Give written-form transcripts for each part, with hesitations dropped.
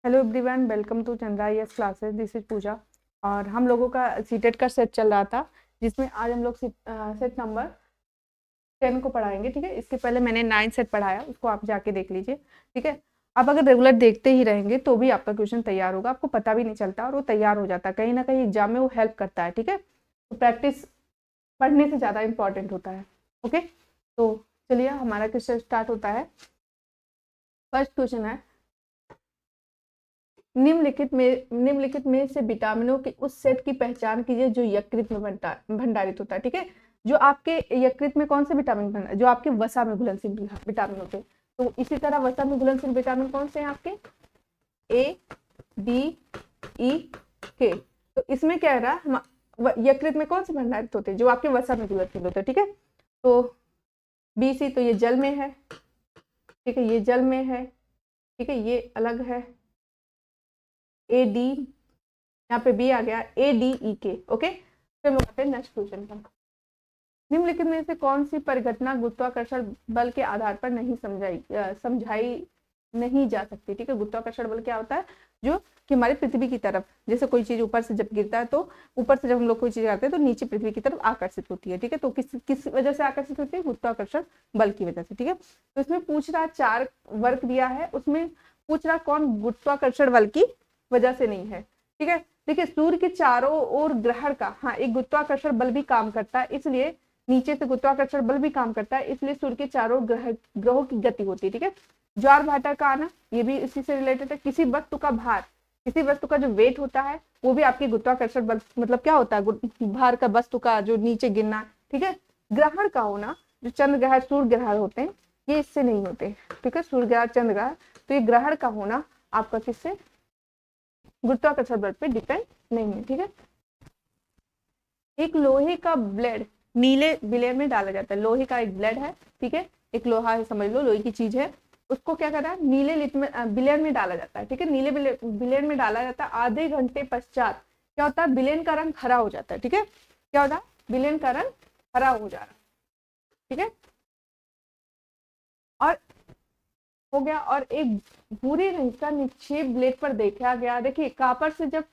Hello everyone, welcome to Chandra yes classes. This is Pooja और हम लोगों का सीटेट का सेट चल रहा था, जिसमें आज हम लोग सेट नंबर 10 को पढ़ाएंगे। ठीक है, इसके पहले मैंने 9 सेट पढ़ाया, उसको आप जाके देख लीजिए। ठीक है, आप अगर रेगुलर देखते ही रहेंगे तो भी आपका क्वेश्चन तैयार होगा, आपको पता भी नहीं चलता और वो तैयार हो जाता है। कहीं ना कहीं एग्जाम में वो हेल्प करता है। ठीक है, तो प्रैक्टिस पढ़ने से ज़्यादा इंपॉर्टेंट होता है। ओके, तो चलिए हमारा क्वेश्चन स्टार्ट होता है। फर्स्ट क्वेश्चन है, निम्नलिखित में से विटामिनों के उस सेट की पहचान कीजिए जो यकृत में भंडारित होता है। ठीक है, जो आपके यकृत में कौन से विटामिन जो आपके वसा में घुलनशील विटामिन होते हैं। तो इसी तरह वसा में घुलनशील विटामिन कौन से हैं आपके? ए, डी, ई, के। तो इसमें क्या है, यकृत में कौन से भंडारित होते हैं? जो आपके वसा में घुलनशील होते हैं। ठीक है, तो बी, सी, तो ये जल में है। ठीक है, ये जल में है। ठीक है, ये अलग है। ए डी, यहाँ पे बी आ गया, ए डी ई के। ओके, फिर हम आते हैं नेक्स्ट क्वेश्चन पर। निम्नलिखित में से कौन सी परिघटना गुरुत्वाकर्षण बल के आधार पर नहीं समझाई नहीं जा सकती? ठीक है, गुरुत्वाकर्षण बल क्या होता है? जो कि हमारी पृथ्वी की तरफ, जैसे कोई चीज ऊपर से जब गिरता है तो ऊपर से जब हम लोग कोई चीज करते हैं तो नीचे पृथ्वी की तरफ आकर्षित होती है। ठीक है, तो किस वजह से आकर्षित होती है? गुरुत्वाकर्षण बल की वजह से। ठीक है, तो इसमें पूछ रहा 4 वर्ग दिया है, उसमें पूछ रहा कौन गुरुत्वाकर्षण बल की वजह से नहीं है। ठीक है, देखिए सूर्य के चारों ओर ग्रहण का एक गुरुत्वाकर्षण बल भी काम करता है, इसलिए नीचे से गुरुत्वाकर्षण बल भी काम करता है, इसलिए सूर्य के चारों ग्रहों की गति होती है। ठीक है, ज्वार भाटा का आना ये भी इसी से रिलेटेड है। किसी वस्तु का भार, किसी वस्तु का जो वेट होता है वो भी आपके गुरुत्वाकर्षण बल, मतलब क्या होता है? भार का, वस्तु का जो नीचे गिरना। ठीक है, ग्रहण का होना, जो चंद्र ग्रहण सूर्य ग्रहण होते हैं ये इससे नहीं होते। ठीक है, सूर्य ग्रहण चंद्र ग्रहण, तो ये ग्रहण का होना आपका किससे? गुरुत्वाकर्षण बल पे डिपेंड नहीं है। ठीक है, एक लोहे का ब्लेड नीले विलेन में डाला जाता है। लोहे का एक ब्लेड है, ठीक है, एक लोहा है, समझ लो लोहे की चीज है, उसको क्या करना है? नीले विलेन में डाला जाता है। ठीक है, नीले विलेन में डाला जाता है। आधे घंटे पश्चात क्या होता है? विलेन का रंग हरा हो जाता है। ठीक है, क्या होता है? विलेन का रंग हरा हो जा रहा है। ठीक है, और हो गया। और एक भूरे रंग का निक्षेप ब्लेड पर देखा गया। देखिए कापर से जब,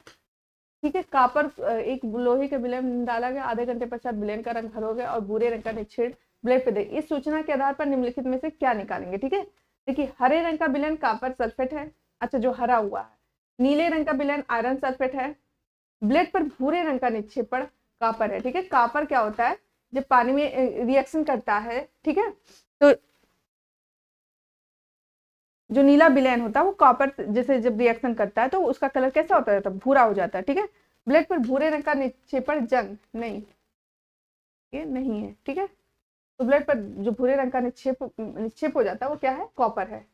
ठीक है, कापर एक लोहे के विलेन में डाला गया, आधे घंटे पश्चात विलेन का रंग हरा हो गया और भूरे रंग का निक्षेप ब्लेड पे दे। इस सूचना के आधार पर निम्नलिखित में से क्या निकालेंगे? ठीक है, देखिए हरे रंग का विलेन कापर सल्फेट है, अच्छा जो हरा हुआ है। नीले रंग का विलेन आयरन सल्फेट है। ब्लेड पर भूरे रंग का निक्षेपण कापर है। ठीक है, कापर क्या होता है? जब पानी में रिएक्शन करता है, ठीक है, तो जो नीला विलेन होता है वो कॉपर जैसे जब रिएक्शन करता है तो उसका कलर कैसा होता है? तो भूरा हो जाता है। ठीक है, ब्लेड पर भूरे रंग का निक्षेपण जंग नहीं, ये नहीं है। ठीक है, तो ब्लेड पर जो भूरे रंग का निक्षेप हो जाता है वो क्या है? कॉपर है।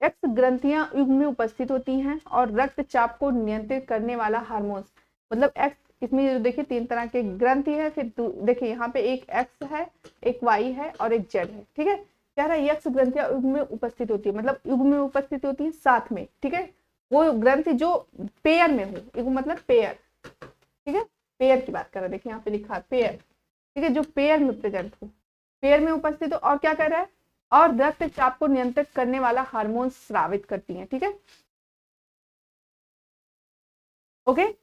एक्स ग्रंथियां युग्म में उपस्थित होती हैं और रक्तचाप को नियंत्रित करने वाला हार्मोन, मतलब एक्स, इसमें जो देखिए 3 तरह के ग्रंथि है, फिर देखिए यहाँ पे एक एक्स है, एक वाई है और एक जेड है। ठीक है, कह रहा है एक्स ग्रंथियां युग्म में उपस्थित होती है, मतलब युग्म में उपस्थित होती है साथ में। ठीक है, वो ग्रंथि जो पेयर में हो, युग्म मतलब पेयर। ठीक है, पेयर की बात कर रहा है, देखिए यहाँ पे लिखा है पेयर। ठीक है, जो पेयर में प्रेजेंट हो, पेयर में उपस्थित हो, और क्या कर रहा है? और रक्तचाप को नियंत्रित करने वाला हार्मोन स्रावित करती हैं। ठीक है, ओके।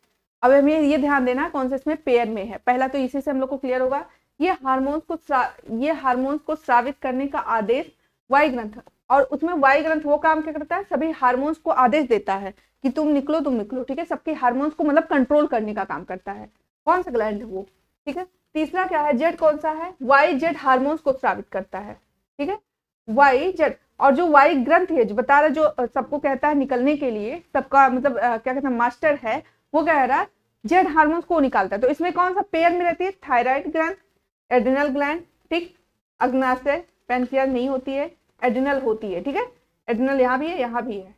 अब हमें ये ध्यान देना कौन सा इसमें पेयर में है, पहला तो इसी से हम लोग को क्लियर होगा। ये हार्मोन्स को स्रावित करने का आदेश वाई ग्रंथ, और उसमें वाई ग्रंथ वो काम क्या करता है? सभी हार्मोन्स को आदेश देता है कि तुम निकलो तुम निकलो। ठीक है, सबके हार्मोन्स को मतलब कंट्रोल करने का काम करता है। कौन सा ग्लैंड है वो? ठीक है, तीसरा क्या है? जेड कौन सा है? वाई जेड हार्मोन्स को स्रावित करता है। ठीक है, वाई जेड, और जो वाई ग्रंथ है जो बता रहा, जो सबको कहता है निकलने के लिए, सबका मतलब क्या कहते हैं, मास्टर है, वो कह रहा है जेड हार्मोन्स को निकालता है। तो इसमें कौन सा पेयर में रहती है? Thyroid gland, adrenal gland. ठीक, अग्नाशय पैनक्रियाज नहीं होती है, एड्रिनल होती है। ठीक है, एड्रिनल यहाँ भी है, यहाँ भी है।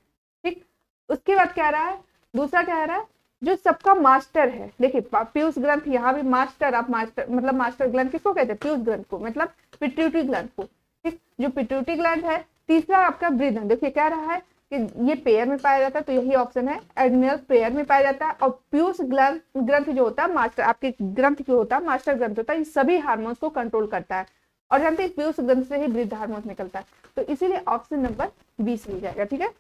ठीक, उसके बाद कह रहा है, दूसरा कह रहा है जो सबका मास्टर है, देखिए पीयूष ग्रंथ यहाँ भी मास्टर, आप मास्टर मतलब मास्टर ग्लैंड किसको कहते हैं? पीयूष ग्रंथ को, मतलब पिट्यूटरी ग्लैंड को। ठीक, जो पिट्यूटरी ग्लैंड है। तीसरा आपका वृद्धन, देखिए कह रहा है कि ये पेयर में पाया जाता है, तो यही ऑप्शन है, एड्रिनल पेयर में पाया जाता है। और पीयूष ग्रंथ जो होता है मास्टर, आपके ग्रंथ जो होता है मास्टर ग्रंथ होता है, ये सभी हार्मोन्स को कंट्रोल करता है, और जानते हैं पीयूष ग्रंथ से ही वृद्ध हार्मोन्स निकलता है। तो इसीलिए ऑप्शन नंबर 20 मिल जाएगा। ठीक है,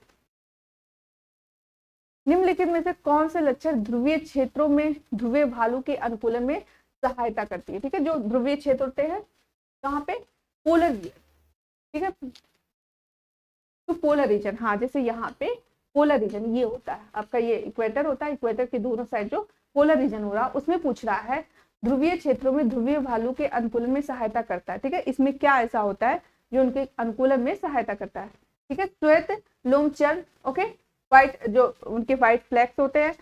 निम्नलिखित में से कौन से लक्षण ध्रुवीय क्षेत्रों में ध्रुवीय भालू के अनुकूलन में सहायता करती है? ठीक है, जो ध्रुवीय क्षेत्र होते हैं कहाँ पे, पोलर रीजन। ठीक है, तो पोलर रीजन, हाँ जैसे यहाँ पे पोलर रीजन ये होता है आपका, ये इक्वेटर होता है, इक्वेटर के दोनों साइड जो पोलर रीजन हो रहा, उसमें पूछ रहा है ध्रुवीय क्षेत्रों में ध्रुवीय भालू के अनुकूलन में सहायता करता है। ठीक है, इसमें क्या ऐसा होता है जो उनके अनुकूलन में सहायता करता है? ठीक है, श्वेत लोमचर, ओके, व्हाइट, जो उनके व्हाइट फ्लैक्स होते हैं।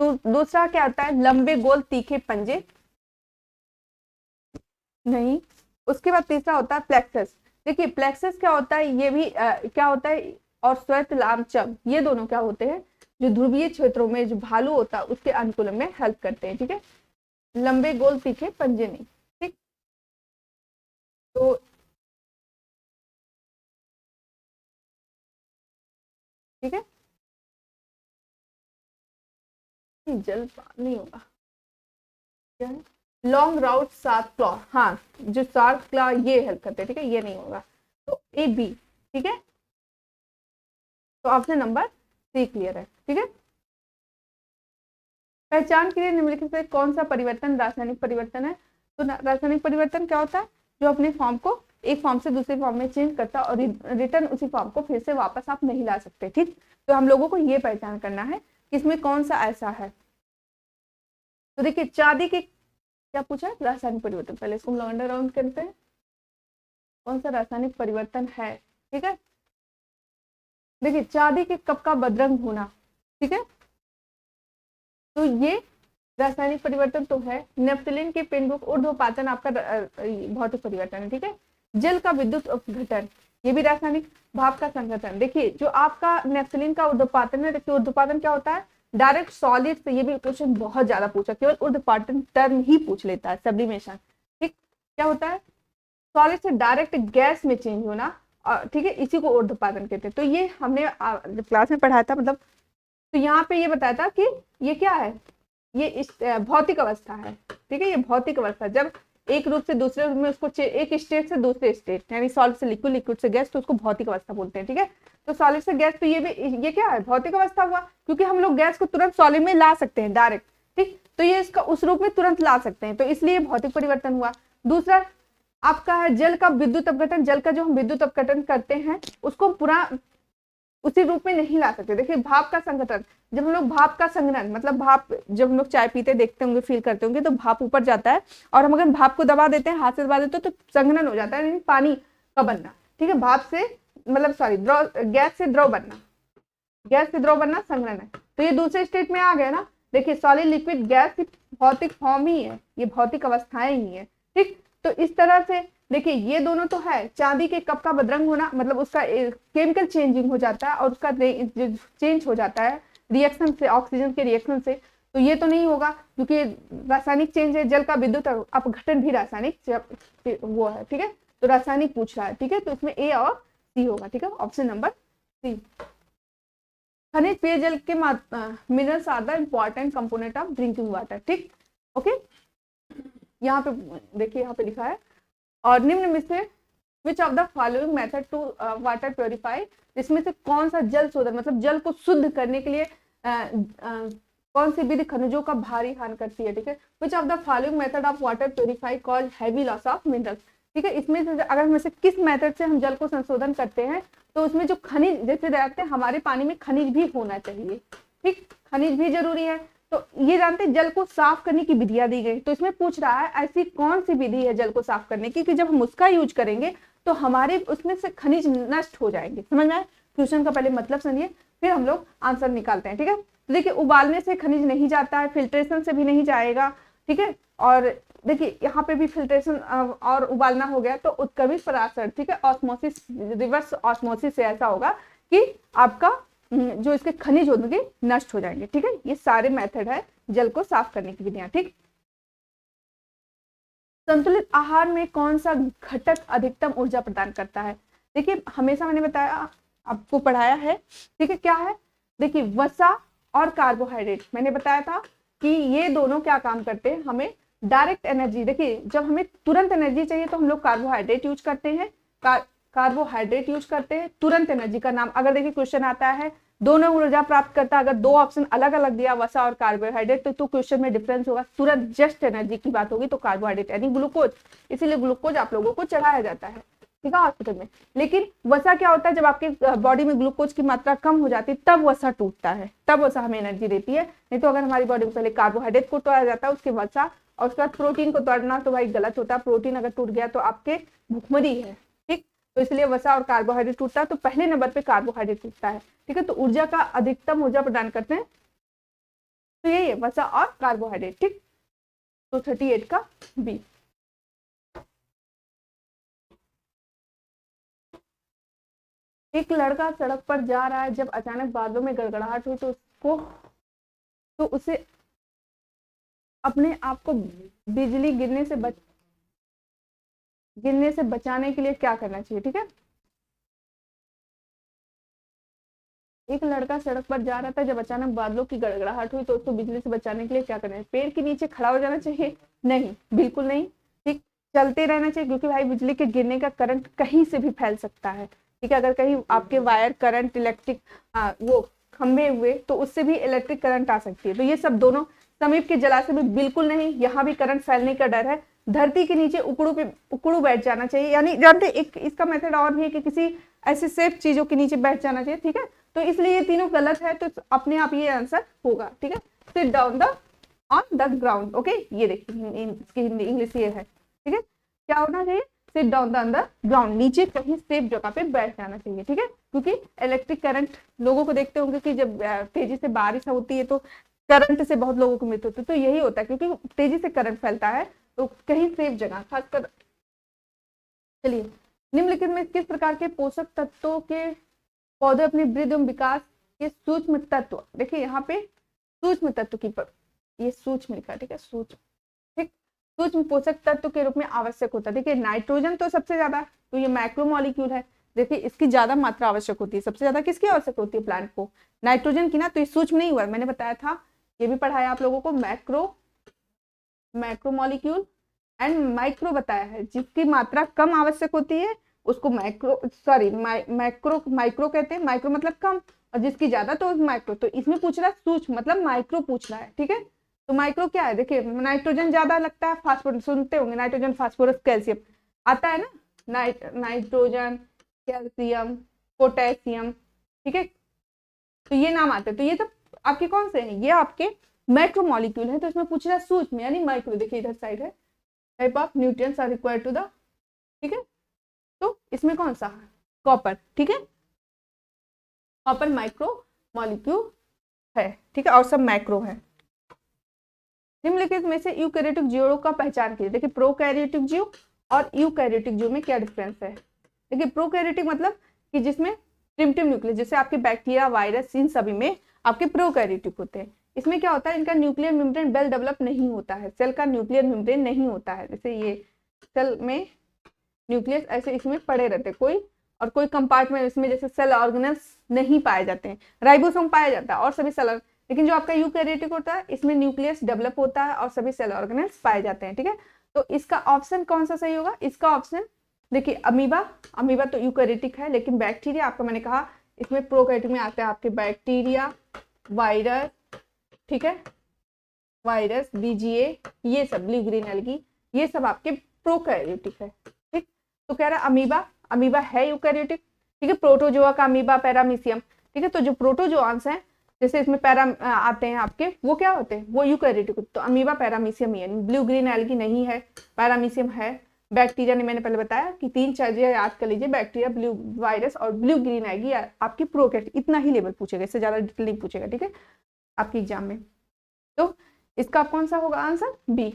तो दूसरा क्या आता है, लंबे गोल तीखे पंजे, नहीं। उसके बाद तीसरा होता है प्लेक्सस। देखिए प्लेक्सस क्या होता है, ये भी क्या होता है, और श्वेत लामचम, ये दोनों क्या होते हैं, जो ध्रुवीय क्षेत्रों में जो भालू होता है उसके अनुकूलन में हेल्प करते हैं। ठीक है, लंबे गोल तीखे पंजे नहीं। ठीक, तो ठीक है, जल नहीं होगा, क्या है, लॉन्ग राउट सात क्लॉ, हाँ जो सात क्लॉ ये हेल्प करते हैं। ठीक है, ये नहीं होगा, तो ए बी। ठीक है, तो ऑप्शन नंबर सी क्लियर है। ठीक है, पहचान के लिए निम्नलिखित से कौन सा परिवर्तन रासायनिक परिवर्तन है? तो रासायनिक परिवर्तन क्या होता है, जो अपने फॉर्म को एक फॉर्म से दूसरे फॉर्म में चेंज करता है और रिटर्न उसी फॉर्म को फिर से वापस आप नहीं ला सकते। ठीक, तो हम लोगों को ये पहचान करना है कि इसमें कौन सा ऐसा है। तो देखिए चांदी के क्या पूछा है, रासायनिक परिवर्तन, पहले इसको हम लोग अंडर राउंड करते हैं, कौन सा रासायनिक परिवर्तन है। ठीक है, देखिए चांदी के कप का बदरंग होना। ठीक है, तो ये रासायनिक परिवर्तन तो है। नेफ्थलीन के पेंडुक ऊर्ध्वपातन आपका भौतिक परिवर्तन है। ठीक है, जल का विद्युत अपघटन, ये भी रासायनिक। भाप का संघटन, देखिए जो आपका नेफ्थलीन का ऊर्ध्वपातन है, देखिए ऊर्ध्वपातन क्या होता है, डायरेक्ट सॉलिड से, ये भी क्वेश्चन बहुत ज्यादा पूछा, केवल ऊर्ध्वपातन टर्म ही पूछ लेता है, सब्लिमेशन। ठीक, क्या होता है, सॉलिड से डायरेक्ट गैस में चेंज होना, ठीक है, इसी को ऊर्ध्वपातन कहते हैं। तो ये हमने क्लास में पढ़ाया था, मतलब तो यहाँ पे ये बताया था कि ये क्या है, ये भौतिक अवस्था है। ठीक है, ये भौतिक अवस्था, जब एक रूप से दूसरे रूप में उसको एक स्टेट से दूसरे स्टेट, यानी सॉलिड से लिक्विड, लिक्विड से गैस, तो उसको भौतिक अवस्था बोलते हैं। ठीक है, तो सॉलिड से गैस, तो ये भी, ये क्या है, भौतिक अवस्था हुआ, क्योंकि हम लोग गैस को तुरंत सॉलिड में ला सकते हैं डायरेक्ट। ठीक, तो ये इसका उस रूप में तुरंत ला सकते हैं, तो इसलिए भौतिक परिवर्तन हुआ। दूसरा आपका है जल का विद्युत अपघटन, जल का जो हम विद्युत अपघटन करते हैं उसको पूरा उसी रूप में नहीं ला सकते। देखिए भाप का संघटन, जब हम लोग भाप का संघनन, मतलब भाप, जब हम लोग चाय पीते देखते होंगे, फील करते होंगे, तो भाप ऊपर जाता है और हम अगर भाप को दबा देते हैं, हाथ से दबा देते हैं, तो संघनन हो जाता है, यानी पानी का बनना। ठीक है, भाप से मतलब सॉरी द्रव, गैस से द्रव बनना, गैस से द्रव बनना संघनन है। तो ये दूसरे स्टेट में आ गया ना। देखिए सॉलिड लिक्विड गैस की भौतिक फॉर्म ही है, ये भौतिक अवस्थाएं ही है। ठीक, तो इस तरह से देखिए ये दोनों तो है, चांदी के कप का बदरंग होना, मतलब उसका केमिकल चेंजिंग हो जाता है और उसका चेंज हो जाता है रिएक्शन से, ऑक्सीजन के रिएक्शन से, तो ये तो नहीं होगा क्योंकि रासायनिक चेंज है। जल का विद्युत अपघटन भी रासायनिक वो है। ठीक है, तो रासायनिक पूछ रहा है। ठीक है, तो इसमें ए और सी होगा। ठीक है, ऑप्शन नंबर सी। खनिज पेयजल के minerals are the important component of drinking water. ठीक, ओके, यहाँ पे देखिए, यहाँ पे लिखा है, और निम्न में से which of the following method to water purify, इसमें से कौन सा जल शोधन, मतलब जल को शुद्ध करने के लिए कौन सी विधि खनिजों का भारी हानि करती है। ठीक है, विच of the following method of water purify cause heavy loss of minerals. ठीक है, इसमें से अगर में से किस मेथड से हम जल को संशोधन करते हैं, तो उसमें जो खनिज, जैसे देखते हैं हमारे पानी में खनिज भी होना चाहिए। ठीक, खनिज भी जरूरी है। तो ये जानते हैं जल को साफ करने की विधियां दी गई, तो इसमें पूछ रहा है ऐसी कौन सी विधि है जल को साफ करने की कि जब हम उसका यूज करेंगे तो हमारे उसमें से खनिज नष्ट हो जाएंगे। समझ में आया? क्वेश्चन का पहले मतलब समझिए, फिर हम लोग आंसर निकालते हैं। ठीक है, तो देखिए उबालने से खनिज नहीं जाता है, फिल्ट्रेशन से भी नहीं जाएगा। ठीक है, और देखिए यहाँ पे भी फिल्ट्रेशन और उबालना हो गया, तो उत्क्रमित पराशर, ठीक है, ऑस्मोसिस, रिवर्स ऑस्मोसिस से ऐसा होगा कि आपका जो इसके खनिज होंगे नष्ट हो जाएंगे। ठीक है, ये सारे मेथड है जल को साफ करने की विधियां। ठीक, संतुलित आहार में कौन सा घटक अधिकतम ऊर्जा प्रदान करता है? देखिए हमेशा मैंने बताया, आपको पढ़ाया है। ठीक है, क्या है, देखिए वसा और कार्बोहाइड्रेट, मैंने बताया था कि ये दोनों क्या काम करते हैं, हमें डायरेक्ट एनर्जी, देखिए जब हमें तुरंत एनर्जी चाहिए तो हम लोग कार्बोहाइड्रेट यूज करते हैं, कार्बोहाइड्रेट यूज करते हैं। तुरंत एनर्जी का नाम, अगर देखिए क्वेश्चन आता है दोनों ऊर्जा प्राप्त करता है, अगर दो ऑप्शन अलग अलग दिया वसा और कार्बोहाइड्रेट तो क्वेश्चन में डिफरेंस होगा, तुरंत जस्ट एनर्जी की बात होगी तो कार्बोहाइड्रेट यानी ग्लूकोज, इसीलिए ग्लूकोज आप लोगों को चढ़ाया जाता है, ठीक है, हॉस्पिटल में। लेकिन वसा क्या होता है, जब आपके बॉडी में ग्लूकोज की मात्रा कम हो जाती है तब वसा टूटता है, तब वसा हमें एनर्जी देती है। नहीं तो अगर हमारी बॉडी में पहले कार्बोहाइड्रेट को तोड़ा जाता है उसके वसा, और उसके बाद प्रोटीन को तोड़ना तो भाई गलत होता है, प्रोटीन अगर टूट गया तो आपके भुखमरी है, ठीक। तो इसलिए वसा और कार्बोहाइड्रेट टूटता है तो पहले नंबर पे कार्बोहाइड्रेट टूटता है, ठीक है। तो ऊर्जा का अधिकतम ऊर्जा प्रदान करते हैं तो यही है वसा और कार्बोहाइड्रेट, ठीक। तो 38 का बी। एक लड़का सड़क पर जा रहा है, जब अचानक बादलों में गड़गड़ाहट हुई तो उसे अपने आप को बिजली गिरने से बचाने के लिए क्या करना चाहिए, ठीक है। एक लड़का सड़क पर जा रहा था, जब अचानक बादलों की गड़गड़ाहट हुई तो उसको बिजली से बचाने के लिए क्या करना है। पेड़ के नीचे खड़ा हो जाना चाहिए, नहीं, बिल्कुल नहीं, ठीक। चलते रहना चाहिए, क्योंकि भाई बिजली के गिरने का करंट कहीं से भी फैल सकता है, ठीक है। अगर कहीं आपके वायर करंट इलेक्ट्रिक वो खंभे हुए तो उससे भी इलेक्ट्रिक करंट आ सकती है। तो ये सब दोनों, समीप के जलाशय में बिल्कुल नहीं, यहाँ भी करंट फैलने का डर है। धरती के नीचे उकड़ू बैठ जाना चाहिए, यानी जानते एक इसका मेथड और भी है कि किसी ऐसे सेफ चीजों के नीचे बैठ जाना चाहिए, ठीक है। तो इसलिए ये तीनों गलत है, तो अपने आप ये आंसर होगा, ठीक है। Sit down on the ground, okay. ये देखिए इसकी हिंदी इंग्लिश ये है, ठीक है। क्या होना चाहिए, sit down on the ground, नीचे कहीं सेफ जगह पे बैठ जाना चाहिए, ठीक है। क्योंकि इलेक्ट्रिक करंट लोगों को देखते होंगे कि जब तेजी से बारिश होती है तो करंट से बहुत लोगों को मृत्यु होती है, तो यही होता है, क्योंकि तेजी से करंट फैलता है तो कहीं सेफ जगह खासकर। चलिए, निम्नलिखित में किस प्रकार के पोषक तत्वों के पौधे अपने वृद्धि एवं विकास के सूक्ष्म तत्व, देखिए यहाँ पे सूक्ष्म तत्व की ये सूक्ष्म लिखा, ठीक है, सूक्ष्म, ठीक, सूक्ष्म पोषक तत्व के रूप में आवश्यक होता है। देखिए नाइट्रोजन तो सबसे ज्यादा, तो ये मैक्रोमोलिक्यूल है, देखिए इसकी ज्यादा मात्रा आवश्यक होती है। सबसे ज्यादा किसकी आवश्यक होती है प्लांट को, नाइट्रोजन की ना। तो ये सूक्ष्म नहीं हुआ, मैंने बताया था, ये भी पढ़ाया आप लोगों को, मैक्रोमोलिक्यूल एंड माइक्रो बताया है। जिसकी मात्रा कम आवश्यक होती है उसको माइक्रो कहते हैं, माइक्रो मतलब कम, और जिसकी ज्यादा तो माइक्रो। तो इसमें पूछ रहा है सूक्ष्म मतलब माइक्रो पूछ रहा है, ठीक है। तो माइक्रो क्या है, देखिए नाइट्रोजन ज्यादा लगता है, फास्फोरस सुनते होंगे, नाइट्रोजन फास्फोरस कैल्शियम आता है ना, नाइट्रोजन कैल्शियम पोटेशियम, ठीक है। तो ये नाम आते हैं, तो ये सब आपके कौन से हैं, ये आपके मैक्रोमोलिक्यूल है। तो इसमें पूछ रहा है सूक्ष्म यानी माइक्रो, देखिए इधर साइड है, type of nutrients are required to the, ठीक है। तो इसमें कौन सा है, कॉपर, ठीक है, कॉपर माइक्रो मॉलिक्यूल है, ठीक है, और सब मैक्रो है। निम्नलिखित में से यूकैरियोटिक जीवों का पहचान कीजिए। देखिए प्रोकैरियोटिक जीव और यूकैरियोटिक जीव में क्या डिफरेंस है। देखिए प्रोकैरियोटिक मतलब कि जिसमें प्रिमिटिव न्यूक्लियस, जैसे आपके बैक्टीरिया वायरस इन सभी में आपके प्रोकैरियोटिक होते हैं। इसमें क्या होता है, इनका न्यूक्लियर मेम्ब्रेन वेल डेवलप नहीं होता है, सेल का न्यूक्लियर मेम्ब्रेन नहीं होता है। जैसे ये सेल में न्यूक्लियस ऐसे इसमें पड़े रहते कोई, और कोई कंपार्टमेंट इसमें जैसे सेल ऑर्गेनल्स नहीं पाए जाते हैं, राइबोसोम पाया जाता है और सभी सेल। लेकिन जो आपका यूकैरियोटिक होता है इसमें न्यूक्लियस डेवलप होता है और सभी सेल ऑर्गेनल्स पाए जाते हैं, ठीक है। तो इसका ऑप्शन कौन सा सही होगा, इसका ऑप्शन देखिए अमीबा तो यूकैरियोटिक है, लेकिन बैक्टीरिया आपका मैंने कहा इसमें प्रोकैरियोटिक में आते हैं आपके बैक्टीरिया, वायरस, ठीक है, वायरस, बीजीए, ये सब ब्लू ग्रीन एल्गी, ये सब आपके प्रोकैरियोटिक है, ठीक। तो कह रहा है अमीबा है यूकैरियोटिक, ठीक है। प्रोटोजोआ का अमीबा, पैरामीशियम, ठीक है। तो जो प्रोटोजोआंस हैं जैसे इसमें पैरा आते हैं आपके, वो क्या होते हैं, वो यूकैरियोटिक। तो अमीबा पैरामीशियम ही है, ब्लू ग्रीन एल्गी नहीं है, पैरामीशियम है। बैक्टीरिया ने मैंने पहले बताया कि 3 चीजें याद कर लीजिए, बैक्टीरिया, ब्लू वायरस और ब्लू ग्रीन एल्गी आपकी प्रोकैरियोटिक। इतना ही लेवल पूछेगा, इससे ज्यादा डिटेल नहीं पूछेगा, ठीक है, आपके एग्जाम में। तो इसका कौन सा होगा आंसर, बी।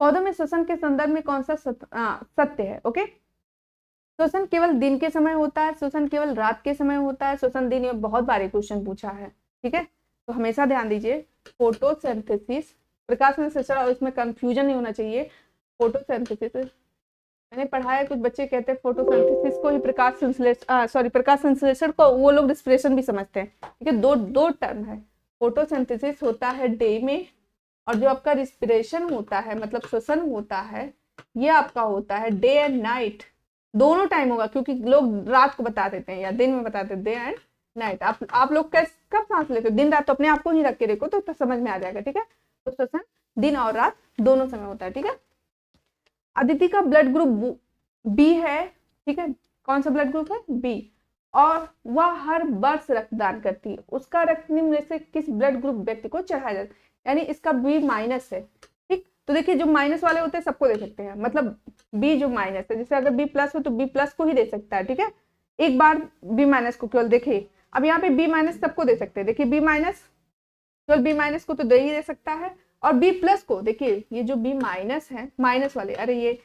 पौधों में श्वसन के संदर्भ में कौन सा सत्य है, ओके। श्वसन केवल दिन के समय होता है, श्वसन केवल रात के समय होता है, श्वसन दिन में बहुत बार क्वेश्चन पूछा है, ठीक है। तो हमेशा ध्यान दीजिए, फोटोसिंथेसिस, प्रकाश संश्लेषण, और इसमें कंफ्यूजन नहीं होना चाहिए। फोटोसिंथेसिस मैंने पढ़ा है, कुछ बच्चे कहते हैं फोटोसिंथेसिस को ही प्रकाश संश्लेषण को वो लोग रिस्पिरेशन भी समझते हैं, ठीक है। दो टर्म है, फोटोसिंथेसिस होता है डे में, और जो आपका रिस्पिरेशन होता है मतलब श्वसन होता है ये आपका होता है डे एंड नाइट, दोनों टाइम होगा, क्योंकि लोग रात को बता देते हैं या दिन में बता देते हैं, डे एंड नाइट। आप लोग कब सांस लेते हो? दिन रात, तो अपने आप को ही रख के देखो तो समझ में आ जाएगा, ठीक है। तो श्वसन दिन और रात दोनों समय होता है, ठीक है। अदिति का ब्लड ग्रुप बी है, ठीक है। कौन सा ब्लड ग्रुप है? बी। और वह हर वर्ष रक्तदान करती है। उसका रक्त निम्न में से किस ब्लड ग्रुप व्यक्ति को चढ़ाया जाता है? यानी इसका बी माइनस है, ठीक। तो देखिए जो माइनस वाले होते हैं सबको दे सकते हैं, मतलब बी जो माइनस है, जैसे अगर बी प्लस हो तो बी प्लस को ही दे सकता है, ठीक है। एक बार बी माइनस को केवल देखिए, अब यहाँ पे बी माइनस सबको दे सकते हैं, देखिए बी माइनस, केवल बी माइनस को तो दे ही दे सकता है। और बी प्लस को देखिए, ये जो बी माइनस है, माइनस वाले, अरे ये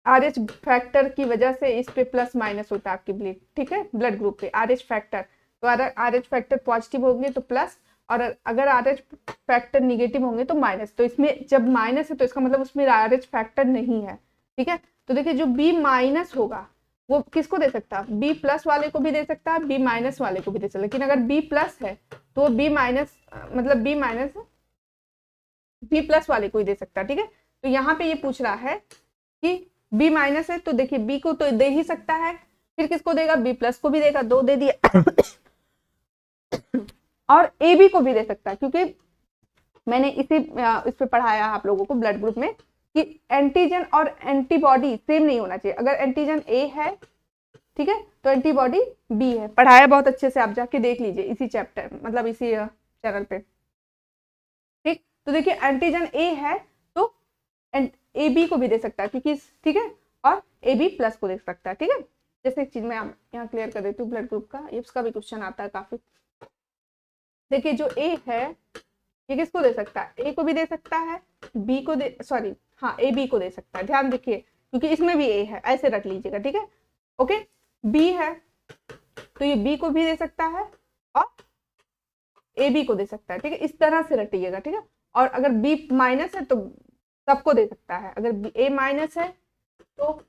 RH फैक्टर की वजह से इस पे प्लस माइनस होता है आपकी ब्लड, ठीक है, ब्लड ग्रुप पे RH फैक्टर। तो RH फैक्टर पॉजिटिव होंगे तो प्लस, और अगर RH फैक्टर निगेटिव होंगे तो माइनस। तो इसमें जब माइनस है तो इसका मतलब उसमें RH फैक्टर नहीं है, ठीक है। तो देखिए जो बी माइनस होगा वो किसको दे सकता है? बी प्लस वाले को भी दे सकता है, बी माइनस वाले को भी दे सकता है। लेकिन अगर बी प्लस है तो बी माइनस, मतलब बी माइनस बी प्लस वाले को ही दे सकता है, ठीक है। तो यहाँ पे ये पूछ रहा है कि बी माइनस है, तो देखिए बी को तो दे ही सकता है, फिर किसको देगा? बी प्लस को भी देगा, दो दे दिया। और ए बी को भी दे सकता है, क्योंकि मैंने इस पे पढ़ाया आप लोगों को ब्लड ग्रुप में कि एंटीजन और एंटीबॉडी सेम नहीं होना चाहिए। अगर एंटीजन ए है, ठीक है, तो एंटीबॉडी बी है। पढ़ाया बहुत अच्छे से, आप जाके देख लीजिए इसी चैप्टर, मतलब इसी चैनल पे, ठीक। तो देखिए एंटीजन ए है तो ए बी को भी दे सकता है, क्योंकि ठीक है, और ए बी प्लस को दे सकता है, ठीक है। जैसे एक चीज मैं यहाँ क्लियर कर देती हूँ ब्लड ग्रुप का, इसका भी क्वेश्चन आता है काफी। देखिए जो ए है ये किसको दे सकता है? ए को भी दे सकता है, बी को दे, सॉरी हाँ, ए बी को दे सकता है, ध्यान देखिए, क्योंकि इसमें भी ए है, ऐसे रख लीजिएगा, ठीक है। ओके, बी है तो ये बी को भी दे सकता है और ए बी को दे सकता है, ठीक है। इस तरह से रटिएगा, ठीक है। और अगर बी माइनस है तो सबको दे सकता है। अगर ए माइनस है तो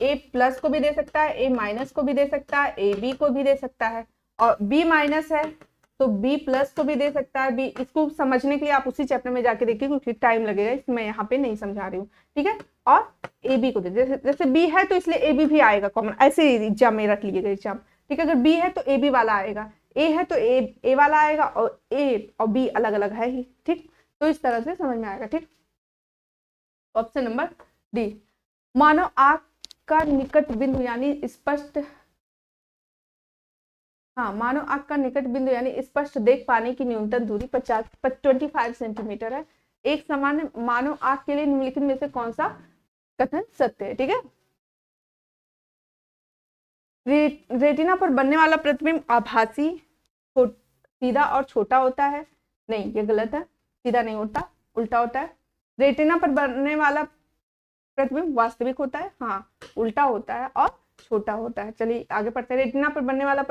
ए प्लस को भी दे सकता है, ए माइनस को भी दे सकता है, ए बी को भी दे सकता है। और बी माइनस है तो बी प्लस को भी दे सकता है। बी, इसको समझने के लिए आप उसी चैप्टर में जाके देखिए, क्योंकि टाइम लगेगा, इसमें यहाँ पे नहीं समझा रही हूँ, ठीक है। और ए बी को दे, जैसे बी है तो इसलिए ए बी भी आएगा कॉमन, ऐसे एग्जाम में रख लीजिएगा एग्जाम, ठीक है। अगर बी है तो ए बी वाला आएगा, ए है तो ए वाला आएगा, और ए और बी अलग अलग है ही, ठीक। तो इस तरह से समझ में आएगा, ठीक। Option number D. मानव आंख का निकट बिंदु यानी स्पष्ट, हाँ, मानव आंख का निकट बिंदु यानी स्पष्ट देख पाने की न्यूनतम दूरी 25 सेंटीमीटर है। एक सामान्य मानव आंख के लिए निम्नलिखित में से कौन सा कथन सत्य है? ठीक है। रेटिना पर बनने वाला प्रतिबिंब आभासी, सीधा और छोटा होता है। नहीं, ये गलत है, सीधा नहीं होता, उल्टा होता है। रेटिना पर बनने वाला प्रतिबिंब वास्तविक होता है, हाँ, उल्टा होता है और छोटा होता है। चलिए आगे पढ़ते हैं। रेटिना पर बनने वाला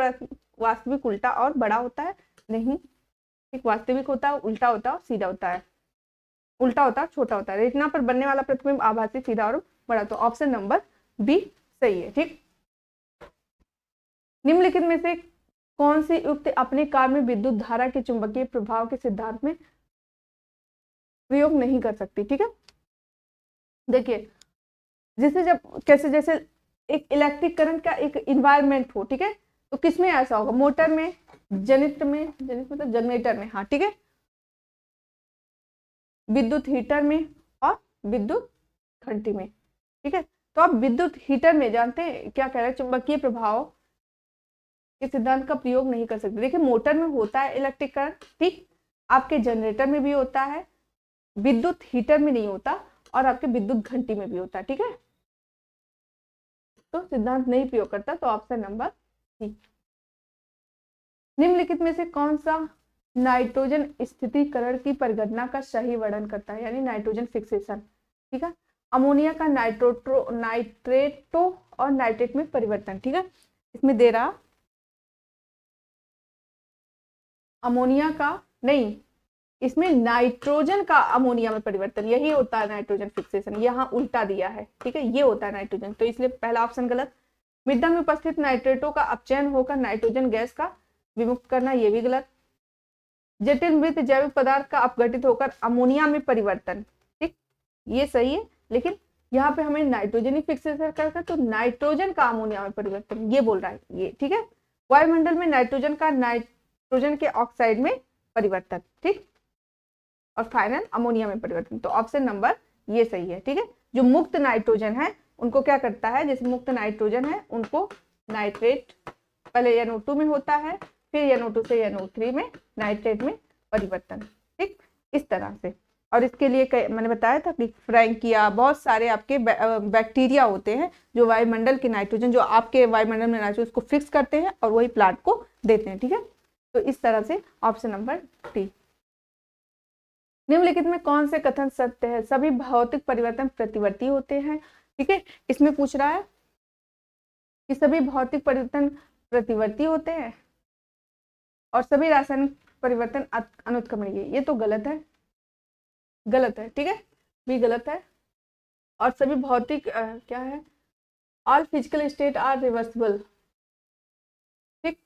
वास्तविक उल्टा और बड़ा होता है? नहीं, ठीक, वास्तविक होता है, उल्टा होता है और सीधा होता है, उल्टा होता है, छोटा होता है। रेटिना पर बनने वाला प्रतिबिंब आभासी, सीधा और बड़ा। तो ऑप्शन नंबर बी सही है, ठीक। निम्नलिखित में से कौन सी युक्ति अपने कार्य में विद्युत धारा के चुंबकीय प्रभाव के सिद्धांत में प्रयोग नहीं कर सकती? ठीक है, देखिए जैसे जब कैसे, जैसे एक इलेक्ट्रिक करंट का एक इन्वायरमेंट हो, ठीक है, तो किसमें ऐसा होगा? मोटर में, जनित्र में, जनित्र मतलब जनरेटर में, हाँ ठीक है, विद्युत हीटर में और विद्युत घंटी में, ठीक है। तो आप विद्युत हीटर में जानते हैं क्या कह रहे हैं, चुंबकीय प्रभाव के सिद्धांत का प्रयोग नहीं कर सकते। देखिए मोटर में होता है इलेक्ट्रिक करंट, ठीक, आपके जनरेटर में भी होता है, विद्युत हीटर में नहीं होता, और आपके विद्युत घंटी में भी होता है, ठीक है। तो सिद्धांत नहीं प्रयोग करता, तो ऑप्शन नंबर सी। निम्नलिखित में से कौन सा नाइट्रोजन स्थितीकरण की परिघटना का सही वर्णन करता है, यानी नाइट्रोजन फिक्सेशन? ठीक है, अमोनिया का नाइट्रेटो और नाइट्रेट में परिवर्तन, ठीक है, इसमें दे रहा अमोनिया का, नहीं, इसमें नाइट्रोजन का अमोनिया में परिवर्तन, यही होता है नाइट्रोजन फिक्सेशन, यहाँ उल्टा दिया है, ठीक है, ये होता है नाइट्रोजन, तो इसलिए पहला ऑप्शन गलत। मृदा में उपस्थित नाइट्रेटों का अपचयन होकर नाइट्रोजन गैस का विमुक्त करना, ये भी गलत। जटिल मृत जैविक पदार्थ का अपघटित होकर अमोनिया में परिवर्तन, ठीक, ये सही है, लेकिन यहाँ पे हमें नाइट्रोजन ही फिक्सेशन करना, तो नाइट्रोजन का अमोनिया में परिवर्तन, ये बोल रहा है ये, ठीक है। वायुमंडल में नाइट्रोजन का नाइट्रोजन के ऑक्साइड में परिवर्तन, ठीक, और फाइनल अमोनिया में परिवर्तन। तो ऑप्शन नंबर ये सही है, ठीक है। जो मुक्त नाइट्रोजन है उनको क्या करता है, जैसे मुक्त नाइट्रोजन है उनको नाइट्रेट, पहले NO2 में होता है, फिर NO2 से NO3 में नाइट्रेट में परिवर्तन, ठीक, इस तरह से। और इसके लिए मैंने बताया था कि फ्रैंकिया, बहुत सारे आपके बैक्टीरिया होते हैं जो वायुमंडल के नाइट्रोजन, जो आपके वायुमंडल में नाइट्रोजन उसको फिक्स करते हैं और वही प्लांट को देते हैं, ठीक है। तो इस तरह से ऑप्शन नंबर डी। निम्नलिखित में कौन से कथन सत्य है? सभी भौतिक परिवर्तन प्रतिवर्ती होते हैं, ठीक है। इसमें पूछ रहा है कि सभी भौतिक परिवर्तन प्रतिवर्ती होते हैं और सभी रासायनिक परिवर्तन अनुत्क्रमणीय, ये तो गलत है, गलत है, ठीक है, भी गलत है। और सभी भौतिक क्या है, all physical state are reversible, ठीक,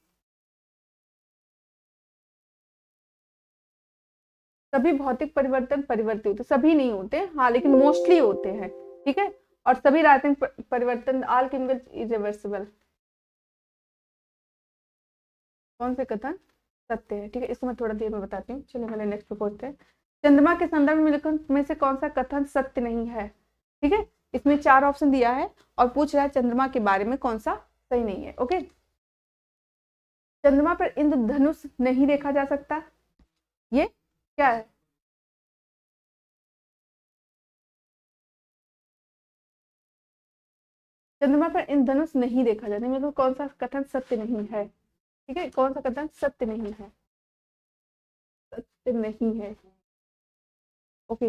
सभी भौतिक परिवर्तन परिवर्ती होते, सभी नहीं होते हाँ, लेकिन मोस्टली होते हैं, ठीक है। और सभी रासायनिक परिवर्तन ऑल केमिकल इरिवर्सिबल, कौन से कथन सत्य है, ठीक है। इसको मैं थोड़ा देर में बताती हूँ, चलिए मैंने नेक्स्ट पे पहुंचते हैं। चंद्रमा के संदर्भ में से कौन सा कथन सत्य नहीं है, ठीक है। इसमें 4 ऑप्शन दिया है और पूछ रहा है चंद्रमा के बारे में कौन सा सही नहीं है, ओके। चंद्रमा पर इंद्रधनुष नहीं देखा जा सकता, ये क्या है? चंद्रमा पर इंद्रधनुष नहीं देखा जाता, मतलब कौन सा कथन सत्य नहीं है, ठीक है, कौन सा कथन सत्य नहीं है, सत्य नहीं है, ओके।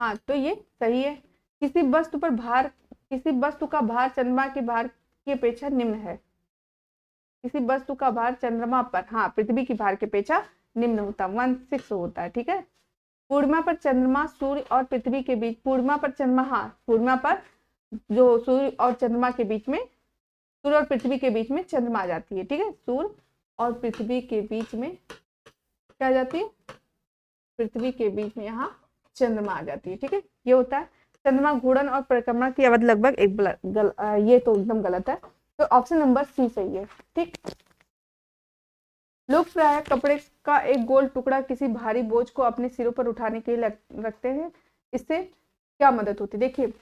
हाँ, तो ये सही है। किसी वस्तु पर भार, किसी वस्तु का भार चंद्रमा के भार की अपेक्षा निम्न है, किसी वस्तु का भार चंद्रमा पर, हाँ, पृथ्वी की भार की अपेक्षा निम्न होता, 1/6 होता है, ठीक है। पूर्णिमा पर चंद्रमा सूर्य और पृथ्वी के बीच, पूर्णिमा पर चंद्रमा, हाँ, पूर्णिमा पर जो सूर्य और चंद्रमा के बीच में, सूर्य और पृथ्वी के बीच में चंद्रमा आ जाती है, ठीक है। सूर्य और पृथ्वी के बीच में क्या आ जाती है, पृथ्वी के बीच में यहाँ चंद्रमा आ जाती है, ठीक है, ये होता है। चंद्रमा घूर्णन और परिक्रमा की अवधि लगभग ये तो एकदम गलत है, तो ऑप्शन नंबर सी सही है, ठीक। लोग प्राय कपड़े का एक गोल टुकड़ा किसी भारी बोझ को अपने सिरों पर उठाने के लिए रखते हैं, इससे क्या मदद होती है? देखिए,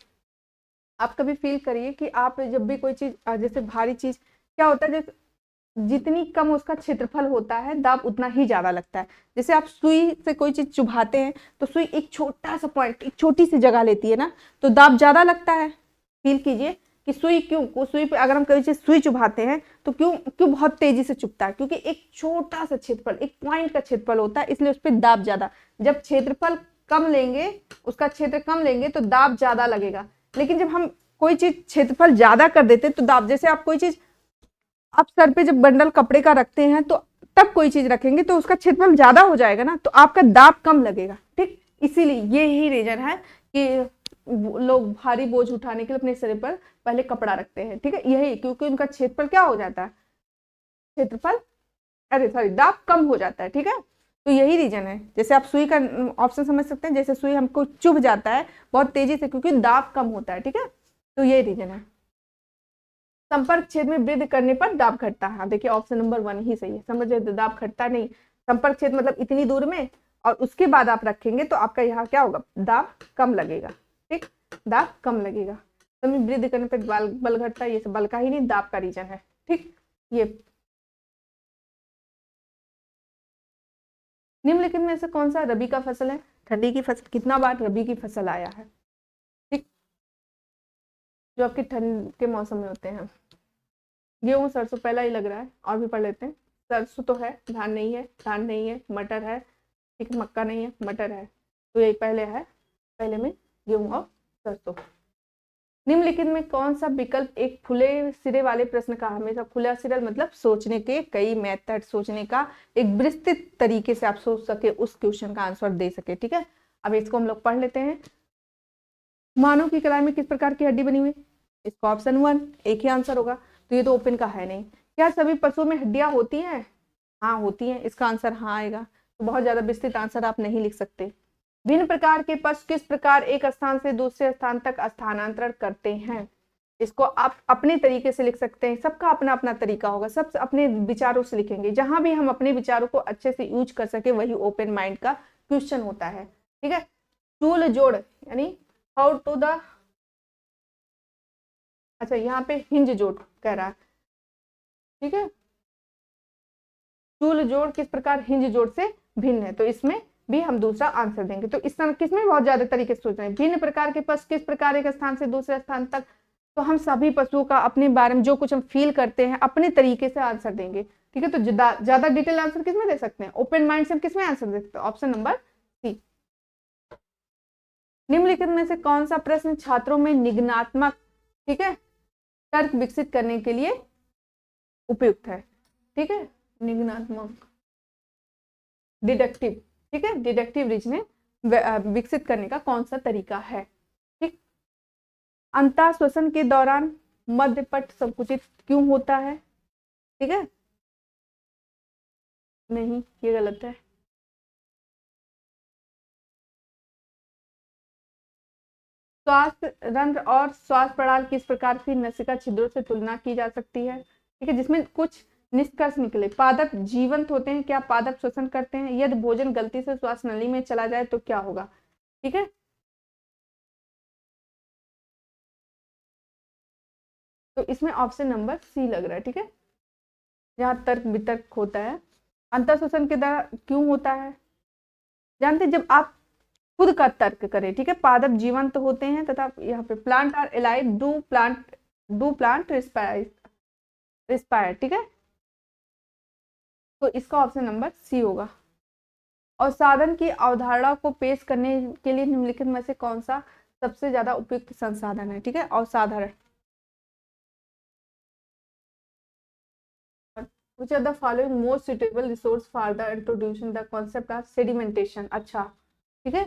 आप कभी फील करिए कि आप जब भी कोई चीज, जैसे भारी चीज, क्या होता है, जैसे जितनी कम उसका क्षेत्रफल होता है दाब उतना ही ज्यादा लगता है। जैसे आप सुई से कोई चीज चुभाते हैं तो सुई एक छोटा सा पॉइंट, एक छोटी सी जगह लेती है ना, तो दाब ज्यादा लगता है। फील कीजिए कि सुई क्यों, सुई पे अगर हम कोई चीज सुई चुभाते हैं तो क्यों क्यों बहुत तेजी से चुभता है, क्योंकि एक छोटा सा क्षेत्रफल, एक पॉइंट का क्षेत्रफल होता है, इसलिए उस पर दाब ज्यादा। जब क्षेत्रफल कम लेंगे, उसका क्षेत्र कम लेंगे तो दाब ज्यादा लगेगा। लेकिन जब हम कोई चीज क्षेत्रफल ज्यादा कर देते तो दाब, जैसे आप कोई चीज, आप सर पे जब बंडल कपड़े का रखते हैं तो तब कोई चीज रखेंगे तो उसका क्षेत्रफल ज्यादा हो जाएगा ना, तो आपका दाब कम लगेगा, ठीक। इसीलिए ये ही रीजन है कि लोग भारी बोझ उठाने के लिए अपने सिर पर पहले कपड़ा रखते हैं, ठीक है, यही, क्योंकि उनका क्षेत्रफल क्या हो जाता है, क्षेत्रफल, अरे सॉरी, दाब कम हो जाता है, ठीक है। तो यही रीजन है। जैसे आप सुई का ऑप्शन समझ सकते हैं, जैसे सुई हमको चुभ जाता है बहुत तेजी से क्योंकि दाब कम होता है, ठीक है, तो यही रीजन है। संपर्क क्षेत्र में वृद्धि करने पर दाब घटता है, देखिए ऑप्शन नंबर 1 ही सही है। समझे, दाब घटता नहीं, संपर्क क्षेत्र मतलब इतनी दूर में, और उसके बाद आप रखेंगे तो आपका यहाँ क्या होगा, दाब कम लगेगा, ठीक, दाब कम लगेगा। तो वृद्धि करने पर बल घटता है, ये सब बल का ही नहीं, दाब का रीजन है, ठीक। ये निम्नलिखित में से कौन सा रबी का फसल है? ठंडी की फसल, कितना बार रबी की फसल आया है, ठीक, जो आपके ठंड के मौसम में होते हैं। गेहूं सरसों पहला ही लग रहा है, और भी पढ़ लेते हैं। सरसों तो है, धान नहीं है, धान नहीं है, मटर है, ठीक, मक्का नहीं है, मटर है, तो ये पहले है, पहले में गेहूं और सरसों। निम्नलिखित में कौन सा विकल्प एक खुले सिरे वाले प्रश्न का, हमेशा खुला सिरा मतलब सोचने के कई मेथड, सोचने का एक विस्तृत तरीके से आप सोच सके, उस क्वेश्चन का आंसर दे सके, ठीक है। अब इसको हम लोग पढ़ लेते हैं। मानव की कलाई में किस प्रकार की हड्डी बनी हुई? इसका ऑप्शन 1 एक ही आंसर होगा, तो ये तो ओपन का है नहीं। क्या सभी पशुओं में हड्डियां होती हैं? हाँ होती हैं, इसका आंसर हाँ आएगा। तो बहुत ज्यादा विस्तृत आंसर आप नहीं लिख सकते, भिन्न प्रकार के पशु किस प्रकार एक स्थान से दूसरे स्थान तक स्थानांतरण करते हैं? इसको आप अपने तरीके से लिख सकते हैं, सबका अपना अपना तरीका होगा, सब अपने विचारों से लिखेंगे, जहां भी हम अपने विचारों को अच्छे से यूज कर सके वही ओपन माइंड का क्वेश्चन होता है। ठीक है, चूल जोड़ यानी हाउ टू द, अच्छा यहाँ पे हिंज जोड़ कह रहा है। ठीक है, चूल जोड़ किस प्रकार हिंज जोड़ से भिन्न है, तो इसमें भी हम दूसरा आंसर देंगे। तो इस तरह किसमें बहुत ज्यादा तरीके से सोच रहे हैं, भिन्न प्रकार के पशु किस प्रकार एक स्थान से दूसरे स्थान तक, तो हम सभी पशुओं का अपने बारे में जो कुछ हम फील करते हैं अपने तरीके से आंसर देंगे। ठीक है, तो ज्यादा डिटेल आंसर किसमें दे सकते हैं, ओपन माइंड से हम किसमें आंसर दे सकते हैं, ऑप्शन नंबर सी। निम्नलिखित में से कौन सा प्रश्न छात्रों में निगनात्मक, ठीक है, तर्क विकसित करने के लिए उपयुक्त है? ठीक है, निगनात्मक, डिडक्टिव, ठीक है, डिडक्टिव रीजनिंग विकसित करने का कौन सा तरीका है? ठीक, अंतः श्वसन के दौरान मध्यपट संकुचित क्यों होता है? ठीक है, नहीं ये गलत है। श्वास रंध्र और श्वास प्रणाली किस प्रकार की नसिका छिद्रों से तुलना की जा सकती है? ठीक है, जिसमें कुछ निष्कर्ष निकले। पादप जीवंत होते हैं क्या? पादप श्वसन करते हैं? यदि भोजन गलती से श्वास नली में चला जाए तो क्या होगा? ठीक है, तो इसमें ऑप्शन नंबर सी लग रहा है। ठीक है, जहाँ तर्क वितर्क होता है। अंतर श्वसन के द्वारा क्यों होता है? जानते, जब आप खुद का तर्क करें। ठीक है, पादप जीवंत होते हैं तथा यहाँ पे plant are alive, do plant respire. ठीक है, तो इसका ऑप्शन नंबर सी होगा। और साधन की अवधारणा को पेश करने के लिए निम्नलिखित में से कौन सा सबसे ज्यादा उपयुक्त संसाधन है? ठीक है, अवसाधन। Which are the following most suitable resource for the introduction the concept of sedimentation? अच्छा, ठीक है,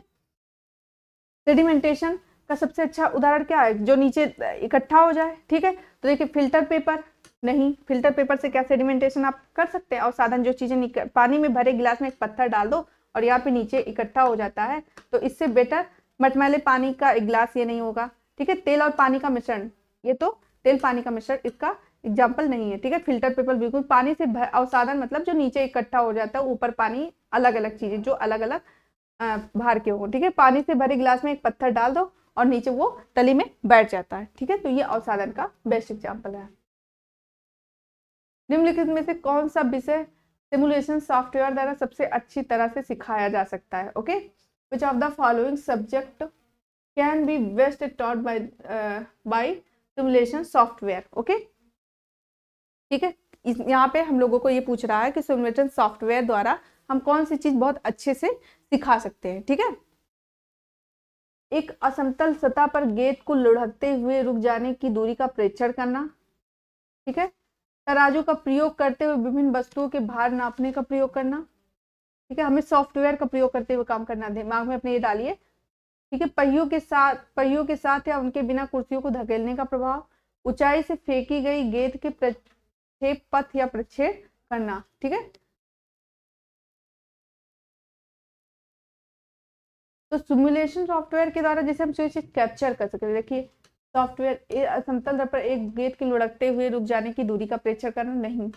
सेडिमेंटेशन का सबसे अच्छा उदाहरण क्या है, जो नीचे इकट्ठा हो जाए। ठीक है, तो देखिए फिल्टर पेपर, नहीं फिल्टर पेपर से क्या सेडिमेंटेशन आप कर सकते हैं? और साधन जो चीजें पानी में भरे गिलास में एक पत्थर डाल दो और यहाँ पे नीचे इकट्ठा हो जाता है, तो इससे बेटर मटमैले पानी का एक गिलास ये नहीं होगा। ठीक है, तेल और पानी का मिश्रण, ये तो तेल पानी का मिश्रण इसका एग्जाम्पल नहीं है। ठीक है, फिल्टर पेपर बिल्कुल पानी से अवसाधन मतलब जो नीचे इकट्ठा हो जाता है, ऊपर पानी, अलग अलग चीजें जो अलग अलग बाहर के हो। ठीक है, पानी से भरे गिलास में एक पत्थर डाल दो और नीचे वो तली में बैठ जाता है। ठीक है, तो ये अवसाधन का बेस्ट एग्जाम्पल है। निम्नलिखित में से कौन सा विषय सिमुलेशन सॉफ्टवेयर द्वारा सबसे अच्छी तरह से सिखाया जा सकता है? Okay, which of the following subject can be best taught by simulation software? Okay, ठीक है, यहाँ पे हम लोगों को ये पूछ रहा है कि सिमुलेशन सॉफ्टवेयर द्वारा हम कौन सी चीज बहुत अच्छे से सिखा सकते हैं। ठीक है, एक असमतल सतह पर गेंद को लुढ़कते हुए रुक जाने की दूरी का प्रेक्षण करना। ठीक है, तराजू का प्रयोग करते हुए विभिन्न वस्तुओं के भार नापने का प्रयोग करना। ठीक है, हमें सॉफ्टवेयर का प्रयोग करते हुए काम करना, दिमाग में अपने ये डालिए। ठीक है, पहियों के साथ या उनके बिना कुर्सियों को धकेलने का प्रभाव, ऊंचाई से फेंकी गई गेंद के प्रक्षेप पथ या प्रक्षेप करना। ठीक है, तो सिमुलेशन सॉफ्टवेयर के द्वारा जैसे हम चीज कैप्चर कर सकते हैं। देखिए सॉफ्टवेयर समतल तल पर एक गेंद के लुढ़कते हुए रुक जाने की दूरी का प्रेक्षण करना, नहीं,